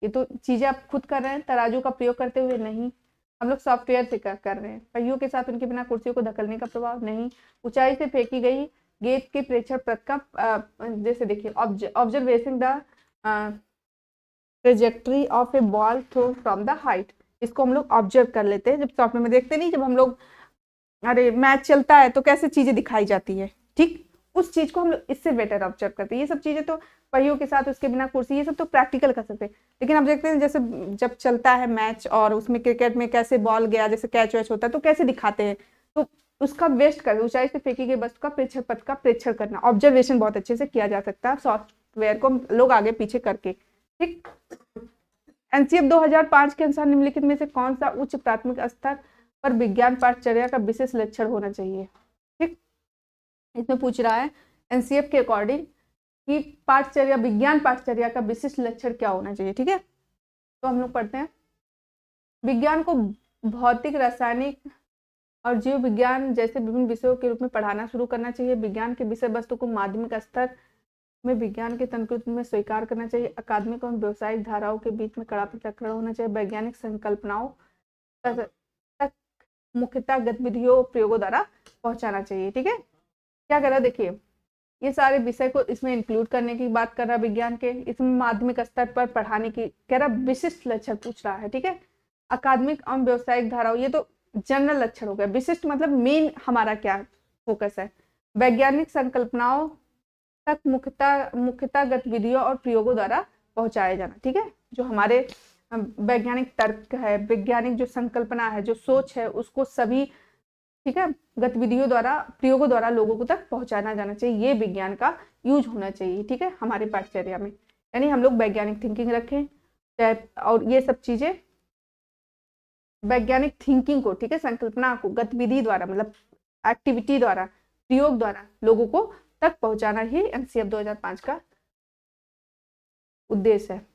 ये तो चीजें आप खुद कर रहे हैं। तराजू का प्रयोग करते हुए, नहीं, हम लोग सॉफ्टवेयर से कर रहे हैं। पहियों के साथ उनके बिना कुर्सियों को धकेलने का प्रभाव, नहीं, ऊंचाई से फेंकी गई गेंद के प्रेक्षण पथ का, जैसे देखिए observation the trajectory of a ball throw from the height, इसको हम लोग ऑब्जर्व कर लेते हैं। जब सॉफ्टवेयर में देखते नहीं, जब हम लोग अरे मैच चलता है तो कैसे चीजें दिखाई जाती है, ठीक, उस चीज को हम लोग इससे बेटर ऑब्जर्व करते हैं। ये सब चीजें तो पहियों के साथ उसके बिना कुर्सी, ये सब तो प्रैक्टिकल कर सकते हैं। लेकिन हम देखते हैं जैसे जब चलता है मैच और उसमें क्रिकेट में कैसे बॉल गया, जैसे कैच वैच होता है तो कैसे दिखाते हैं, तो उसका वेस्ट कर, ऊंचाई से फेंकी गई वस्तु का प्रेक्षण पथ का प्रेक्षण करना, ऑब्जर्वेशन बहुत अच्छे से किया जा सकता है सॉफ्टवेयर को लोग आगे पीछे करके। ठीक, एनसीएफ 2005 के अनुसार निम्नलिखित में से कौन सा उच्च प्राथमिक स्तर पर विज्ञान पाठचर्या का विशेष लक्षण होना चाहिए? ठीक, इसमें पूछ रहा है एनसीएफ के अकॉर्डिंग कि पाठचर्या, विज्ञान पाठचर्या का विशिष्ट लक्षण क्या होना चाहिए। ठीक है, तो हम लोग पढ़ते हैं, विज्ञान को भौतिक, रासायनिक, और जीव विज्ञान जैसे विभिन्न विषयों के रूप में पढ़ाना शुरू करना चाहिए। विज्ञान के विषय वस्तु को माध्यमिक स्तर में विज्ञान के तंत्र में स्वीकार करना चाहिए। अकादमिक और व्यावसायिक धाराओं के बीच में कड़ा पृथक्करण होना चाहिए। वैज्ञानिक संकल्पनाओं तक मुख्यतः गतिविधियों प्रयोगों द्वारा पहुंचाना चाहिए। ठीक है, क्या कर रहा है देखिए, ये सारे विषय को इसमें इंक्लूड करने की बात कर रहा है विज्ञान के, इसमें माध्यमिक स्तर पर पढ़ाने की कह रहा, विशिष्ट लक्षण पूछ रहा है। ठीक है, अकादमिक और व्यावसायिक धाराओं, ये तो जनरल लक्षण हो गया। विशिष्ट मतलब मेन हमारा क्या फोकस है, वैज्ञानिक संकल्पनाओं तक मुख्यतः गतिविधियों और प्रयोगों द्वारा पहुंचाया जाना। ठीक है, जो हमारे वैज्ञानिक तर्क है, वैज्ञानिक जो संकल्पना है, जो सोच है, उसको सभी ठीक है गतिविधियों द्वारा प्रयोगों द्वारा लोगों को तक पहुंचाना जाना चाहिए। ये विज्ञान का यूज होना चाहिए। ठीक है, हमारे पाठचर्या में, यानी हम लोग वैज्ञानिक थिंकिंग रखें और ये सब चीजें वैज्ञानिक थिंकिंग को, ठीक है, संकल्पना को गतिविधि द्वारा मतलब एक्टिविटी द्वारा प्रयोग द्वारा लोगों को तक पहुंचाना ही एनसीएफ 2005 का उद्देश्य है।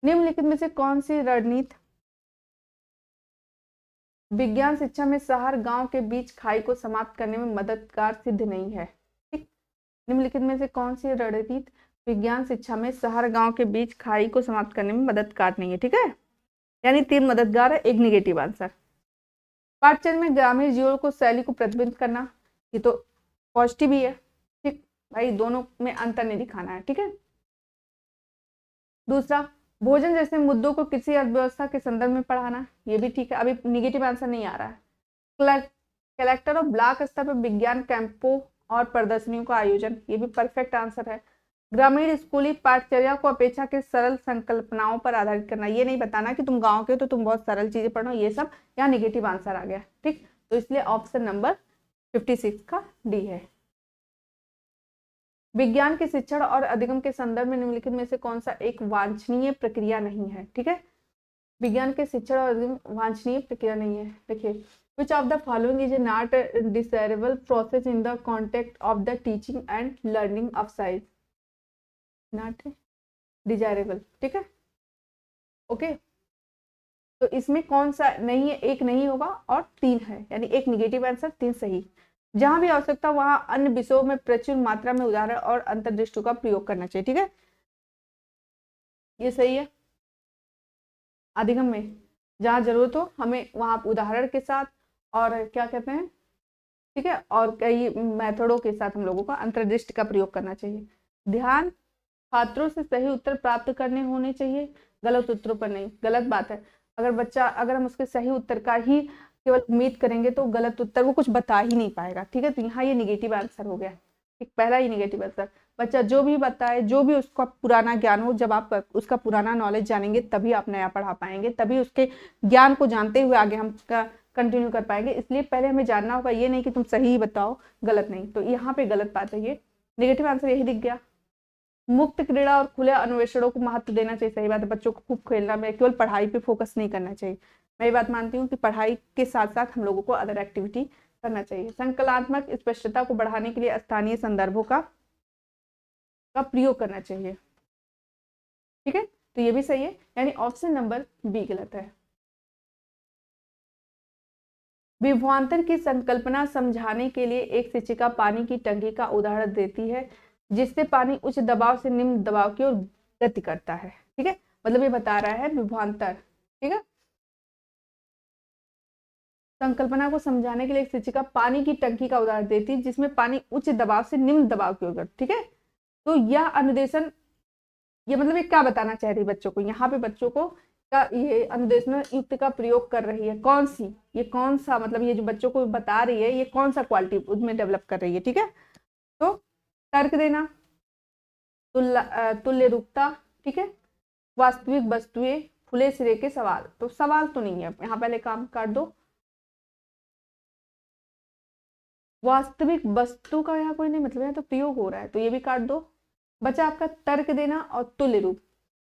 निम्नलिखित में से कौन सी रणनीति विज्ञान शिक्षा में शहर गांव के बीच खाई को समाप्त करने में मददगार सिद्ध नहीं है? ठीक, निम्नलिखित में से कौन सी रणनीति विज्ञान शिक्षा में शहर गांव के बीच खाई को समाप्त करने में मददगार नहीं है? ठीक है, यानी 3 मददगार है, 1 निगेटिव आंसर। पाठचर्या में ग्रामीण जीवन को शैली को प्रतिबिंबित करना, ये तो पॉजिटिव ही है। ठीक भाई, दोनों में अंतर नहीं दिखाना है। ठीक है, दूसरा, भोजन जैसे मुद्दों को किसी अर्थव्यवस्था के संदर्भ में पढ़ाना, ये भी ठीक है। अभी निगेटिव आंसर नहीं आ रहा है। कलेक्टर और ब्लॉक स्तर पर विज्ञान कैंपों और प्रदर्शनियों का आयोजन, ये भी परफेक्ट आंसर है। ग्रामीण स्कूली पाठचर्या को अपेक्षा के सरल संकल्पनाओं पर आधारित करना, ये नहीं बताना कि तुम गांव के हो तो तुम बहुत सरल चीजें पढ़ो, ये सब यहाँ निगेटिव आंसर आ गया। ठीक, तो इसलिए ऑप्शन नंबर 56 का डी है। विज्ञान के शिक्षण और अधिगम के संदर्भ में निम्नलिखित में से कौन सा एक वांछनीय प्रक्रिया नहीं है? ठीक है, विज्ञान के शिक्षण और अधिगम वांछनीय प्रक्रिया नहीं है। देखिए, which of the following is not a desirable process in the context of the teaching and learning of science? Not desirable। ठीक है, ओके, तो इसमें कौन सा नहीं है? एक नहीं होगा और 3 है, यानी 1 निगेटिव आंसर, 3 सही। जहां भी आवश्यकता वहां अन्य विषयों में प्रचुर मात्रा में उदाहरण और अंतर्दृष्टि का प्रयोग करना चाहिए। ठीक है, ये सही है। अधिगम में जहां जरूरत हो हमें वहां उदाहरण के साथ और क्या कहते हैं, ठीक है, और कई मेथडों के साथ हम लोगों को अंतर्दृष्टि का प्रयोग करना चाहिए। ध्यान छात्रों से सही उत्तर प्राप्त करने होने चाहिए, गलत उत्तरों पर नहीं। गलत बात है, अगर हम उसके सही उत्तर का ही केवल उम्मीद करेंगे तो गलत उत्तर वो कुछ बता ही नहीं पाएगा। ठीक है, तो यहाँ ये निगेटिव आंसर हो गया। ठीक, पहला ही निगेटिव आंसर। बच्चा जो भी बताए, जो भी उसका पुराना ज्ञान हो, जब आप उसका पुराना नॉलेज जानेंगे तभी आप नया पढ़ा पाएंगे, तभी उसके ज्ञान को जानते हुए आगे हम कंटिन्यू कर पाएंगे। इसलिए पहले हमें जानना होगा, ये नहीं कि तुम सही ही बताओ गलत नहीं। तो यहाँ पे गलत बात है, ये निगेटिव आंसर यही दिख गया। मुक्त क्रीड़ा और खुले अन्वेषणों को महत्व देना चाहिए, सही बात है। बच्चों को खूब खेलना में, केवल पढ़ाई पे फोकस नहीं करना चाहिए। मैं ये बात मानती हूँ कि पढ़ाई के साथ साथ हम लोगों को अदर एक्टिविटी करना चाहिए। संकलात्मक स्पष्टता को बढ़ाने के लिए स्थानीय संदर्भों का प्रयोग करना चाहिए। ठीक है, तो ये भी सही है, यानी ऑप्शन नंबर बी गलत है। विभवांतर की संकल्पना समझाने के लिए एक शिक्षिका पानी की टंकी का उदाहरण देती है जिससे पानी उच्च दबाव से निम्न दबाव की ओर गति करता है। ठीक है, मतलब ये बता रहा है विभवांतर। ठीक है, संकल्पना को समझाने के लिए एक शिक्षिका पानी की टंकी का उदाहरण देती है जिसमें पानी उच्च दबाव से निम्न दबाव की ओर। ठीक है, तो यह अनुदेशन, ये मतलब ये क्या बताना चाह रही है बच्चों को, यहाँ पे बच्चों को का ये अनुदेशन युक्त का प्रयोग कर रही है। कौन सी, ये कौन सा, मतलब ये जो बच्चों को बता रही है ये कौन सा क्वालिटी उसमें डेवलप कर रही है। ठीक है, तो तर्क देना, तुल्य रूपता, ठीक है, वास्तविक वस्तुएं, खुले सिरे के सवाल। तो सवाल तो नहीं है यहाँ, पहले काम काट दो। वास्तविक वस्तु का यहाँ कोई नहीं मतलब है, तो प्रयोग हो रहा है, तो ये भी काट दो। बचा आपका तर्क देना और तुल्य रूप।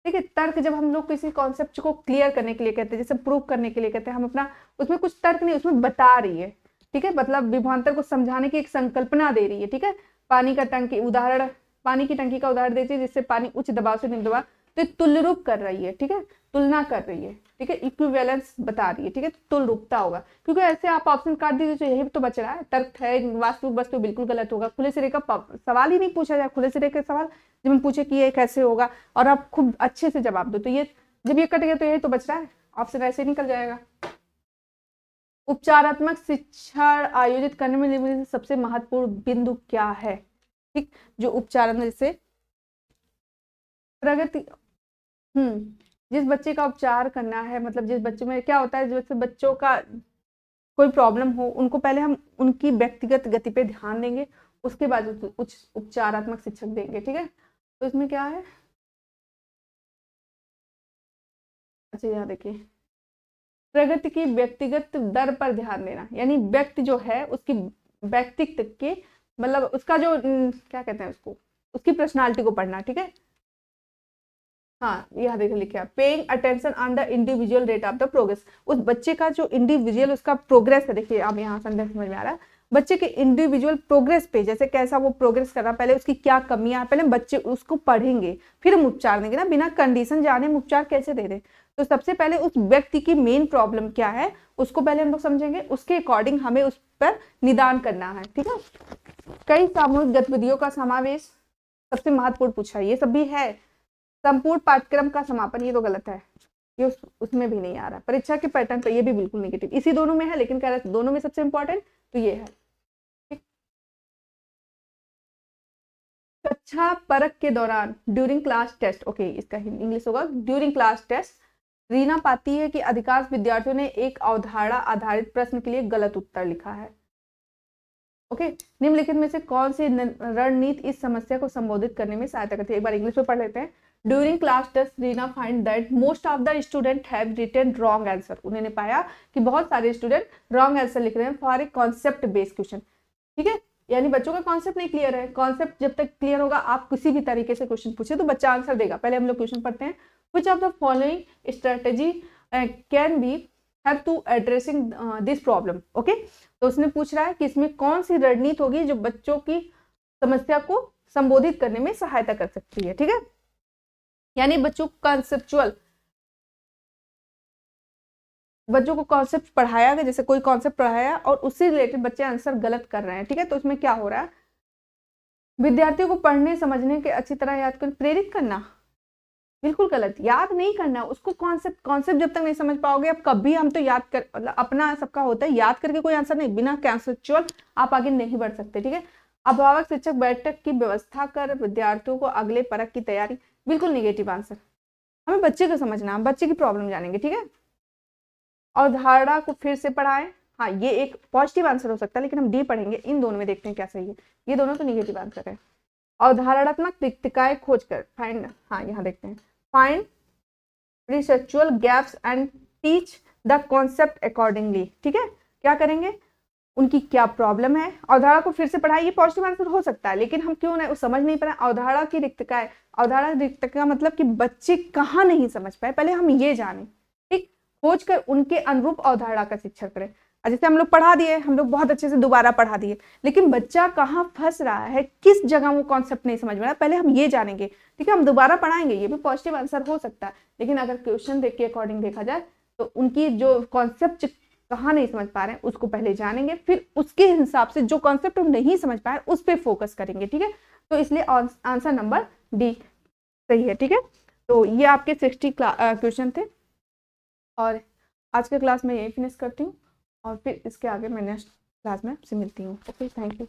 ठीक है, तर्क जब हम लोग किसी कॉन्सेप्ट को क्लियर करने के लिए कहते हैं, जैसे प्रूव करने के लिए कहते हैं, हम अपना उसमें कुछ तर्क नहीं, उसमें बता रही है। ठीक है, मतलब विभवांतर को समझाने की एक संकल्पना दे रही है। ठीक है, पानी का टंकी उदाहरण, पानी की टंकी का उदाहरण देती है जिससे पानी उच्च दबाव से निम्न दबाव, तो तुल्य रूप कर रही है, ठीक है, तुलना कर रही है, ठीक है, इक्विवेलेंस बता रही है, ठीक है, तुल्य रूपता होगा, क्योंकि ऐसे आप ऑप्शन काट दीजिए तो यही तो बच रहा है, तर्क है वास्तविक वस्तु बिल्कुल गलत होगा, खुले सिरे का सवाल ही नहीं पूछा जाए, खुले सिरे के सवाल जब हम पूछे कि ये कैसे होगा और आप खूब अच्छे से जवाब दो, तो ये जब ये कट गया तो यही तो बच रहा है, ऑप्शन ऐसे निकल जाएगा। उपचारात्मक शिक्षा आयोजित करने में निम्नलिखित में सबसे महत्वपूर्ण बिंदु क्या है, ठीक, जो उपचार जैसे प्रगति, जिस बच्चे का उपचार करना है, मतलब जिस बच्चे में क्या होता है, जैसे बच्चों का कोई प्रॉब्लम हो, उनको पहले हम उनकी व्यक्तिगत गति पे ध्यान देंगे, उसके बाद उच्च उपचारात्मक शिक्षक देंगे, ठीक है। तो इसमें क्या है, अच्छा यहाँ देखिए, प्रगति की व्यक्तिगत दर पर ध्यान देना, यानी व्यक्ति जो है उसकी व्यक्तित्व के, मतलब उसका जो क्या कहते हैं उसको, उसकी पर्सनालिटी को पढ़ना, ठीक है। हाँ यहाँ देखो लिखा, paying attention on the individual rate of the progress, उस बच्चे का जो इंडिविजुअल उसका प्रोग्रेस है, देखिए अब यहाँ संदेश समझ में आ रहा है, बच्चे के इंडिविजुअल प्रोग्रेस पे, जैसे कैसा वो प्रोग्रेस कर रहा है, पहले उसकी क्या कमियां, पहले बच्चे उसको पढ़ेंगे फिर हम उपचार देंगे ना, बिना कंडीशन जाने हम उपचार कैसे दे दें। तो सबसे पहले उस व्यक्ति की मेन प्रॉब्लम क्या है उसको पहले हम लोग समझेंगे, उसके अकॉर्डिंग हमें उस पर निदान करना है, ठीक है। कई सामूहिक गतिविधियों का समावेश सबसे महत्वपूर्ण पूछा, ये सब भी है। संपूर्ण पाठ्यक्रम का समापन, ये तो गलत है, ये उसमें भी नहीं आ रहा। परीक्षा के पैटर्न पर ये भी बिल्कुल नेगेटिव, इसी दोनों में है, लेकिन कह रहे दोनों में सबसे इंपॉर्टेंट तो ये है। कक्षा परख के दौरान ड्यूरिंग क्लास टेस्ट, ओके इसका इंग्लिश होगा ड्यूरिंग क्लास टेस्ट, रीना पाती है कि अधिकांश विद्यार्थियों ने एक अवधारणा आधारित प्रश्न के लिए गलत उत्तर लिखा है। ओके, निम्नलिखित में से कौन सी रणनीति इस समस्या को संबोधित करने में सहायता करती है, एक बार इंग्लिश में पढ़ लेते हैं। During class test Reena find that most of the student have written wrong answer, उन्होंने पाया कि बहुत सारे स्टूडेंट रॉन्ग आंसर लिख रहे हैं for a concept based question, ठीक है, यानी बच्चों का कॉन्सेप्ट नहीं क्लियर है। कॉन्सेप्ट जब तक क्लियर होगा, आप किसी भी तरीके से क्वेश्चन पूछे तो बच्चा आंसर देगा। पहले हम लोग क्वेश्चन पढ़ते हैं, which of the following strategy can be have to addressing this problem, okay. तो उसने पूछ रहा है कि इसमें कौन सी रणनीति होगी जो बच्चों की समस्या को संबोधित करने में सहायता कर सकती है, ठीक है, यानी बच्चों कॉन्सेप्चुअल, बच्चों को कॉन्सेप्ट पढ़ाया गया, जैसे कोई कॉन्सेप्ट पढ़ाया और उससे रिलेटेड बच्चे आंसर गलत कर रहे हैं, ठीक है। तो इसमें क्या हो रहा है, विद्यार्थियों को पढ़ने समझने के अच्छी तरह याद कर प्रेरित करना, बिल्कुल गलत, याद नहीं करना उसको, कॉन्सेप्ट जब तक नहीं समझ पाओगे, अब कभी हम तो याद कर, मतलब अपना सबका होता है याद करके कोई आंसर नहीं, बिना कॉन्सेप्चुअल आप आगे नहीं बढ़ सकते, ठीक है। अभिभावक शिक्षक बैठक की व्यवस्था कर विद्यार्थियों को अगले परख की तैयारी, बिल्कुल निगेटिव आंसर, हमें बच्चे को समझना, बच्चे की प्रॉब्लम जानेंगे, ठीक है। अवधारणा को फिर से पढ़ाएं, हाँ ये एक पॉजिटिव आंसर हो सकता है, लेकिन हम डी पढ़ेंगे, इन दोनों में देखते हैं क्या सही है, ये दोनों तो निगेटिव आंसर है। अवधारणात्मक रिक्तिकाएं खोजकर फाइंड, हाँ यहाँ देखते हैं, find perceptual gaps and teach the concept accordingly, ठीक है। क्या करेंगे, उनकी क्या प्रॉब्लम है, अवधारणा को फिर से पढ़ाई, ये पॉजिटिव आंसर हो सकता है, लेकिन हम क्यों नहीं समझ नहीं पाए। अवधारणा की रिक्तिकाएं, अवधारणा रिक्तिका मतलब कि बच्चे कहाँ नहीं समझ पाए, पहले हम ये जाने, ठीक, खोज कर उनके अनुरूप अवधारणा का शिक्षण करें। जैसे हम लोग पढ़ा दिए, हम लोग बहुत अच्छे से दोबारा पढ़ा दिए, लेकिन बच्चा कहाँ फंस रहा है, किस जगह वो कॉन्सेप्ट नहीं समझ में रहा, पहले हम ये जानेंगे, ठीक है। हम दोबारा पढ़ाएंगे, ये भी पॉजिटिव आंसर हो सकता है, लेकिन अगर क्वेश्चन देख के अकॉर्डिंग देखा जाए तो उनकी जो कॉन्सेप्ट कहाँ नहीं समझ पा रहे हैं उसको पहले जानेंगे, फिर उसके हिसाब से जो कॉन्सेप्ट हम नहीं समझ पाए उस पर फोकस करेंगे, ठीक है। तो इसलिए आंसर नंबर डी सही है, ठीक है। तो ये आपके 60 क्वेश्चन थे और आज के क्लास में यही फिनिश करती हूँ और फिर इसके आगे मैं नेक्स्ट क्लास में आपसे मिलती हूँ। Okay, thank you.